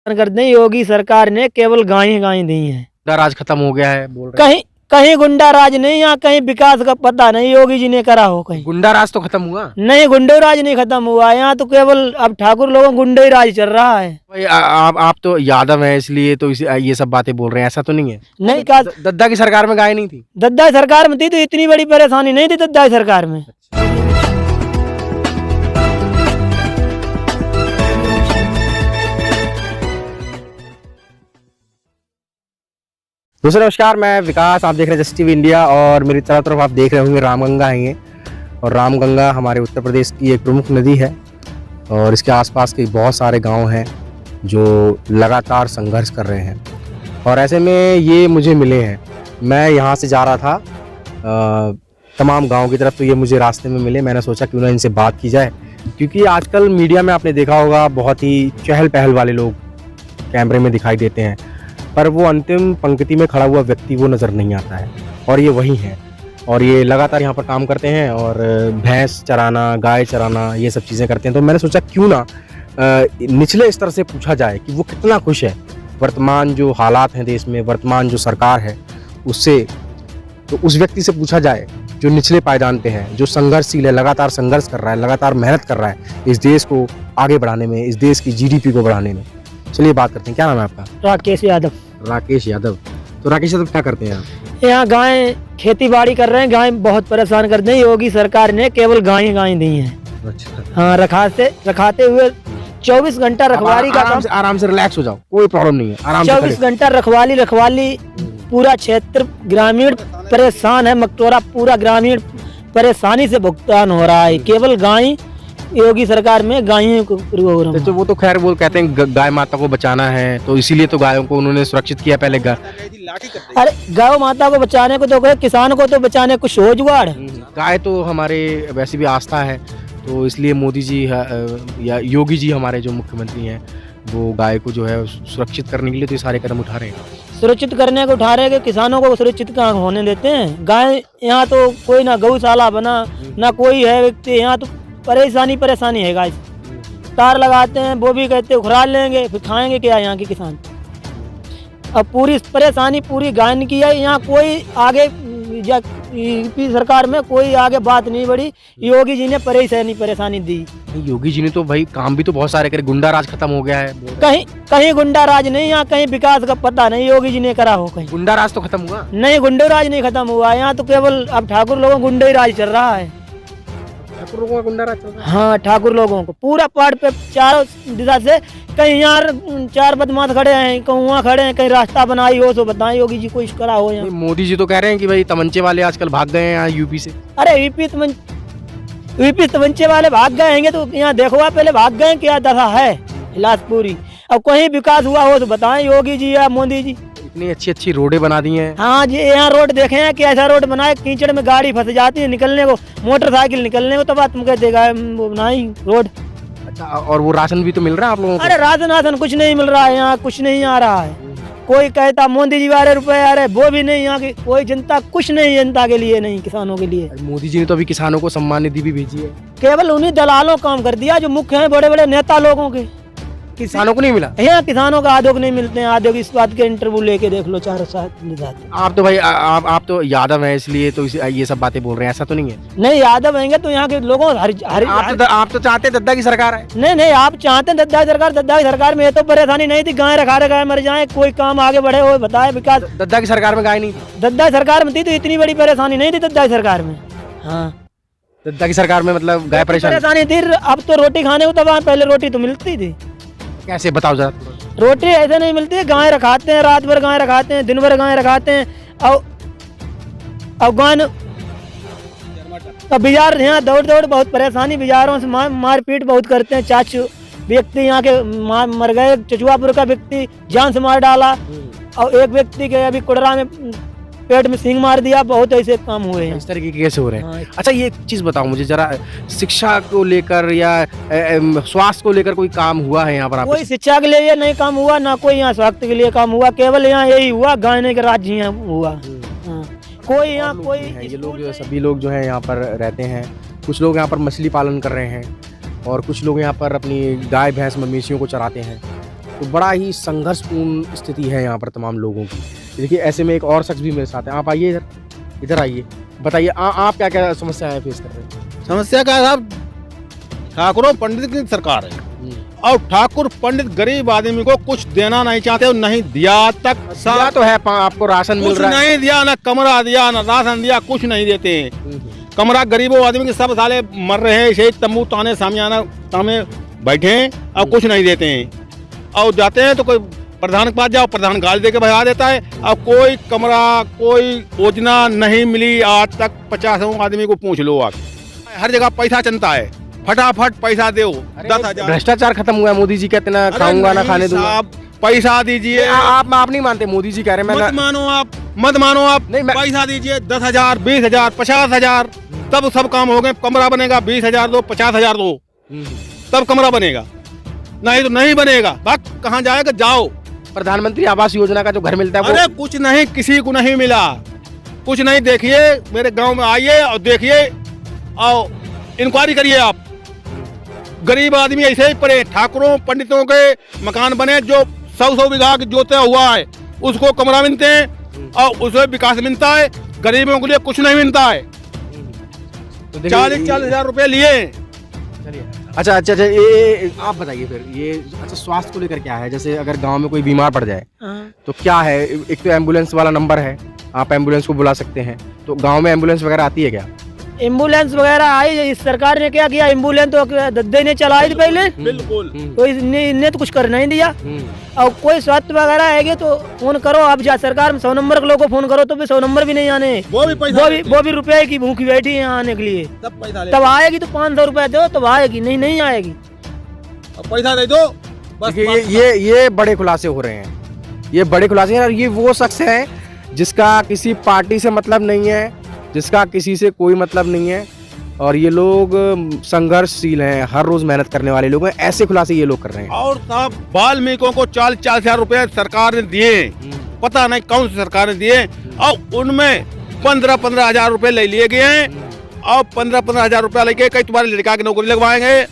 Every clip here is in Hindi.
कर दें, योगी सरकार ने केवल गाय दी हैं। गुंडा राज खत्म हो गया है बोल रहे कहीं कहीं गुंडा राज नहीं, यहाँ कहीं विकास का पता नहीं योगी जी ने करा हो कहीं। हैं। गुंडा राज तो खत्म हुआ नहीं, गुंडो राज नहीं खत्म हुआ, यहाँ तो केवल अब ठाकुर लोगों का गुंडो ही राज चल रहा है। भाई आप तो यादव हैं इसलिए तो ये सब बातें बोल रहे हैं, ऐसा तो नहीं है। नहीं विकास दद्दा की सरकार में गाय नहीं थी। दद्दा सरकार में थी तो इतनी बड़ी परेशानी नहीं थी दद्दा सरकार में। दोस्तों नमस्कार, मैं विकास, आप देख रहे हैं जस्ट टीवी इंडिया और मेरी चारों तरफ आप देख रहे होंगे रामगंगा है ये। और रामगंगा हमारे उत्तर प्रदेश की एक प्रमुख नदी है और इसके आसपास के बहुत सारे गांव हैं जो लगातार संघर्ष कर रहे हैं। और ऐसे में ये मुझे मिले हैं, मैं यहाँ से जा रहा था तमाम गाँव की तरफ, तो ये मुझे रास्ते में मिले। मैंने सोचा क्यों ना इनसे बात की जाए, क्योंकि आजकल मीडिया में आपने देखा होगा बहुत ही चहल पहल वाले लोग कैमरे में दिखाई देते हैं, पर वो अंतिम पंक्ति में खड़ा हुआ व्यक्ति वो नज़र नहीं आता है। और ये वही है, और ये लगातार यहाँ पर काम करते हैं और भैंस चराना, गाय चराना, ये सब चीज़ें करते हैं। तो मैंने सोचा क्यों ना निचले स्तर से पूछा जाए कि वो कितना खुश है वर्तमान जो हालात हैं देश में, वर्तमान जो सरकार है उससे। तो उस व्यक्ति से पूछा जाए जो निचले पायदान पे है, जो संघर्षशील है, लगातार संघर्ष कर रहा है, लगातार मेहनत कर रहा है इस देश को आगे बढ़ाने में, इस देश की GDP को बढ़ाने में। चलिए बात करते हैं। क्या नाम है आपका? राकेश यादव। राकेश यादव। तो राकेश यादव क्या करते हैं आप? यहाँ गाय खेती बाड़ी कर रहे हैं, गाय बहुत परेशान करते हैं। योगी सरकार ने केवल गाय दी हैं। अच्छा, हाँ, रखाते हुए 24 घंटा रखवाली का काम। आराम से रिलैक्स हो जाओ, कोई प्रॉब्लम नहीं है, आराम से 24 घंटा रखवाली पूरा क्षेत्र ग्रामीण परेशान है। मकतोरा पूरा ग्रामीण परेशानी से भुगतान हो रहा है। केवल गाय योगी सरकार में गायों को तो वो तो खैर वो कहते हैं गाय माता को बचाना है, तो इसीलिए तो गायों को उन्होंने सुरक्षित किया पहले। अरे गौ माता को बचाने को तो किसान को तो बचाने कुछ हो जुगाड़। गाय तो हमारे वैसे भी आस्था है, तो इसलिए मोदी जी या योगी जी हमारे जो मुख्यमंत्री हैं वो गाय को जो है सुरक्षित करने के लिए तो ये सारे कदम उठा रहे हैं। सुरक्षित करने को उठा रहे हैं, किसानों को सुरक्षित कहाँ होने देते हैं। गाय यहाँ तो कोई ना गौशाला बना, ना कोई है व्यक्ति, यहाँ तो परेशानी है। गाय तार लगाते हैं, वो भी कहते उखराल लेंगे, फिर खाएंगे क्या यहाँ के किसान। अब पूरी परेशानी पूरी गाय की है। यहाँ कोई आगे यूपी सरकार में कोई आगे बात नहीं बढ़ी। योगी जी ने परेशानी दी। योगी जी ने तो भाई काम भी तो बहुत सारे करे, गुंडा राज खत्म हो गया है। कहीं गुंडा राज नहीं, यहाँ कहीं विकास का पता नहीं योगी जी ने करा हो कहीं। गुंडा राज तो खत्म हुआ? नहीं, गुंडो राज नहीं खत्म हुआ, यहाँ तो केवल अब ठाकुर लोगों का गुंडो ही राज चल रहा है। ठाकुर लोगों का गुंडा राज चल रहा है? हाँ, ठाकुर लोगों को पूरा पहाड़ पे चारों दिशा से, कहीं यहाँ 4 बदमाश खड़े हैं, कहीं वहाँ खड़े हैं, कहीं रास्ता बनाई हो तो बताएं योगी जी कुछ करा हो यहाँ। मोदी जी तो कह रहे हैं कि भाई तमंचे वाले आजकल भाग गए हैं यहाँ यूपी से। अरे यूपी तमंचे वाले भाग गए हैं तो यहाँ देखो आप, पहले भाग गए क्या दशा है इलाजपुरी। अब कहीं विकास हुआ हो तो बताएं योगी जी या मोदी जी। इतनी अच्छी रोडें बना दी हैं। हाँ जी, यहाँ रोड देखे हैं कि ऐसा रोड बनाए, कीचड़ में गाड़ी फंस जाती है निकलने को, मोटरसाइकिल निकलने को, तब तुम कहते बनाई रोड। अच्छा, और वो राशन भी तो मिल रहा है आप लोगों को? अरे राशन कुछ नहीं मिल रहा है, यहाँ कुछ नहीं आ रहा है। कोई कहता मोदी जी वाले रुपए आ रहे, वो भी नहीं। यहाँ की कोई जनता कुछ नहीं, जनता के लिए नहीं, किसानों के लिए। मोदी जी ने तो अभी किसानों को सम्मान निधि भी भेजी है। केवल उन्हीं दलालों काम कर दिया जो मुख्य हैं, बड़े बड़े नेता लोगों के। किसानों को नहीं मिला? यहाँ किसानों का आधों को नहीं मिलते हैं। आधों की इस बात के इंटरव्यू लेके देख लो, 4 साथ मिल जाते। आप तो भाई आप तो यादव हैं इसलिए तो ये सब बातें बोल रहे हैं, ऐसा तो नहीं है। नहीं, यादव रहेंगे तो यहाँ के लोगों आप तो चाहते हैं दद्दा की सरकार है? नहीं, आप चाहते हैं दद्दा की सरकार में ये तो परेशानी नहीं थी। गाय रखा गाय मर जाए, कोई काम आगे बढ़े हो बताए विकास। दद्दा की सरकार में गाय नहीं थी? दद्दा सरकार में थी तो इतनी बड़ी परेशानी नहीं थी दद्दा सरकार में। हाँ, दद्दा की सरकार में मतलब गाय परेशानी थी। अब तो रोटी खाने को तो वहाँ पहले रोटी तो मिलती थी। कैसे बताओ जरा? रोटी ऐसे नहीं मिलती है। गाय रखाते हैं, रात भर गाय रखाते हैं, दिन भर गाय रखाते हैं। अब गाय बाजार यहाँ दौड़ बहुत परेशानी, बाजारों से मारपीट बहुत करते हैं। चाचू व्यक्ति यहाँ के मर गए, चचुआपुर का व्यक्ति जान से मार डाला, और एक व्यक्ति के अभी कुड़रा में पेट में सींग मार दिया। बहुत ऐसे काम हुए हैं, इस तरह के केस हो रहे हैं। हाँ। अच्छा, ये चीज बताओ मुझे जरा, शिक्षा को लेकर या स्वास्थ्य को लेकर कोई काम हुआ है यहाँ पर? कोई शिक्षा के लिए ये नहीं काम हुआ, ना कोई यहाँ स्वास्थ्य के लिए काम हुआ। केवल यहाँ यही हुआ, गायने के राज्य यहाँ हुआ। हाँ, कोई यहाँ कोई ये लोग जो सभी लोग जो है यहाँ पर रहते हैं। कुछ लोग यहाँ पर मछली पालन कर रहे हैं और कुछ लोग यहाँ पर अपनी गाय भैंस मवेशियों को चराते हैं। तो बड़ा ही संघर्षपूर्ण स्थिति है यहाँ पर तमाम लोगों की। देखिए ऐसे में एक और शख्स भी मेरे साथ है। आप आइए इधर आइए, बताइए आप क्या क्या समस्याएं फेस कर रहे हैं? समस्या क्या है साहब, ठाकुरों पंडित की सरकार है और ठाकुर पंडित गरीब आदमी को कुछ देना नहीं चाहते और नहीं दिया तक। दिया तो है, आपको राशन मिल कुछ रहा है? नहीं दिया, ना कमरा दिया ना राशन दिया, कुछ नहीं देते हैं। कमरा गरीबों आदमी के सब साले मर रहे हैं, इसे तंबू ताने सामियाना तामे बैठे हैं और कुछ नहीं देते हैं। और जाते हैं तो कोई प्रधान के पास जाओ, प्रधान गाली दे के भगा देता है। और कोई कमरा कोई योजना नहीं मिली आज तक। 50 आदमी को पूछ लो आप, हर जगह पैसा चलता है, फटाफट पैसा दो। 10,000 भ्रष्टाचार खत्म हुआ है, मोदी जी कहते ना खाऊंगा ना खाने दूंगा। आप पैसा दीजिए। आप नहीं मानते? मोदी जी कह रहे हैं मत मानो आप नहीं, पैसा दीजिए। 10,000 20,000 50,000 तब सब काम हो गए। कमरा बनेगा 20,000 दो 50,000 दो तब कमरा बनेगा, नहीं तो नहीं बनेगा। बात कहाँ जाएगा? जाओ। प्रधानमंत्री आवास योजना का जो घर मिलता है अरे कुछ नहीं, किसी को नहीं मिला, कुछ नहीं। देखिए मेरे गांव में आइए और देखिए और इंक्वायरी करिए आप। गरीब आदमी ऐसे ही पड़े। ठाकुरों पंडितों के मकान बने जो 100 बीघा जोता हुआ है, उसको कमरा मिलते हैं और उसमें विकास मिलता है। गरीबों के लिए कुछ नहीं मिलता है। 40,000 रुपए लिए। अच्छा, ये आप बताइए फिर ये अच्छा स्वास्थ्य को लेकर क्या है? जैसे अगर गांव में कोई बीमार पड़ जाए तो क्या है? एक तो एम्बुलेंस वाला नंबर है, आप एम्बुलेंस को बुला सकते हैं। तो गांव में एम्बुलेंस वगैरह आती है क्या? एम्बुलेंस वगैरह आई, इस सरकार ने क्या किया? एम्बुलेंस तो दद्दे ने चलाई थी पहले, बिल्कुल। तो इन्हें तो कुछ कर नहीं दिया। और कोई स्वास्थ्य वगैरह आएगी तो फोन करो, अब जा सरकार में 100 नंबर के लोगों को फोन करो तो भी 100 नंबर भी नहीं आने। वो भी रुपए की भूखी बैठी है आने के लिए। तब आएगी तो 500 रुपए दो तब आएगी, नहीं आएगी। पैसा दे दो बस। ये बड़े खुलासे हो रहे हैं, ये बड़े खुलासे हैं। और ये वो शख्स है जिसका किसी पार्टी से मतलब नहीं है, जिसका किसी से कोई मतलब नहीं है, और ये लोग संघर्षशील हैं, हर रोज मेहनत करने वाले लोग हैं। ऐसे खुलासे ये लोग कर रहे हैं। और साहब वाल्मीकियों को 40,000 रुपए सरकार ने दिए, पता नहीं कौन सी सरकार ने दिए, और उनमें 15,000 रुपए ले लिए गए हैं। और 15,000 रुपया लेके कहीं तुम्हारी लड़का की नौकरी लगवाएंगे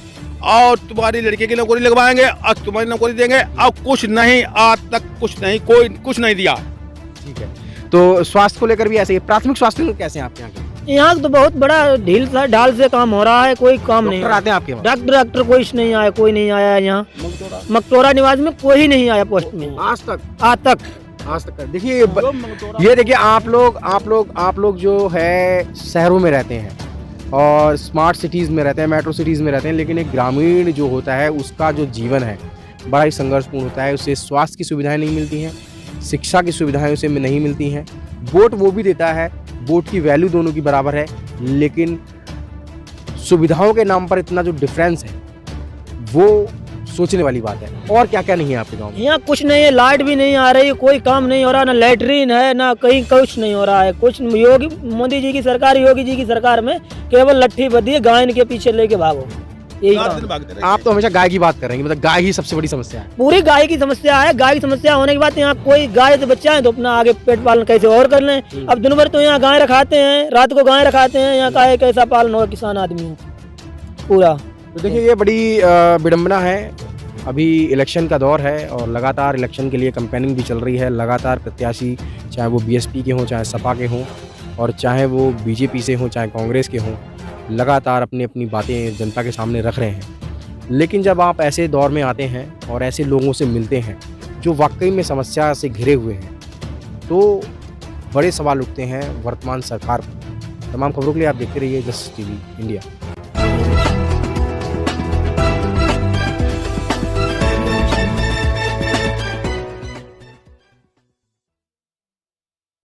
और तुम्हारी लड़की की नौकरी लगवाएंगे और तुम्हारी नौकरी देंगे। और कुछ नहीं, आज तक कुछ नहीं, कोई कुछ नहीं दिया। ठीक है, तो स्वास्थ्य को लेकर भी ऐसे ही। प्राथमिक स्वास्थ्य कैसे हैं आपके यहाँ के? यहाँ तो बहुत बड़ा ढाल से काम हो रहा है, कोई काम नहीं। आते हैं आपके वहाँ? डॉक्टर कोई नहीं आया, कोई नहीं आया यहाँ। मकतोरा निवास में कोई नहीं आया पोस्ट में आज तक। देखिए ये देखिए आप लोग जो है शहरों में रहते हैं और स्मार्ट सिटीज़ में रहते हैं, मेट्रो सिटीज़ में रहते हैं, लेकिन एक ग्रामीण जो होता है उसका जो जीवन है बड़ा ही संघर्षपूर्ण होता है। उसे स्वास्थ्य की सुविधाएं नहीं मिलती हैं, शिक्षा की सुविधाएं उसे नहीं मिलती हैं। वोट वो भी देता है, वोट की वैल्यू दोनों की बराबर है, लेकिन सुविधाओं के नाम पर इतना जो डिफरेंस है वो सोचने वाली बात है। और क्या क्या नहीं है आपके गांव में? यहाँ कुछ नहीं है, लाइट भी नहीं आ रही, कोई काम नहीं हो रहा, ना लैट्रीन है, ना कहीं कुछ नहीं हो रहा है। कुछ मोदी जी की सरकार, योगी जी की सरकार में केवल लट्ठी बदी है, गाय के पीछे लेके भागो, यही काम। आप तो हमेशा गाय की बात कर रहे हैं, मतलब गाय ही सबसे बड़ी समस्या है। पूरी गाय की समस्या है। गाय की समस्या होने के बाद यहाँ कोई गाय से बच्चा है तो अपना आगे पेट पालन कैसे और कर लें। अब दिन भर तो यहाँ गाय रखाते हैं, रात को गाय रखाते हैं, यहाँ का कैसा पालन होगा किसान आदमी पूरा। तो देखिए ये बड़ी विडम्बना है। अभी इलेक्शन का दौर है और लगातार इलेक्शन के लिए कैंपेनिंग भी चल रही है। लगातार प्रत्याशी, चाहे वो बीएसपी के हों, चाहे सपा के हों, और चाहे वो बीजेपी से हों, चाहे कांग्रेस के हों, लगातार अपनी अपनी बातें जनता के सामने रख रहे हैं। लेकिन जब आप ऐसे दौर में आते हैं और ऐसे लोगों से मिलते हैं जो वाकई में समस्या से घिरे हुए हैं, तो बड़े सवाल उठते हैं वर्तमान सरकार पर। तमाम खबरों के लिए आप देखते रहिए जस्टिस टीवी इंडिया।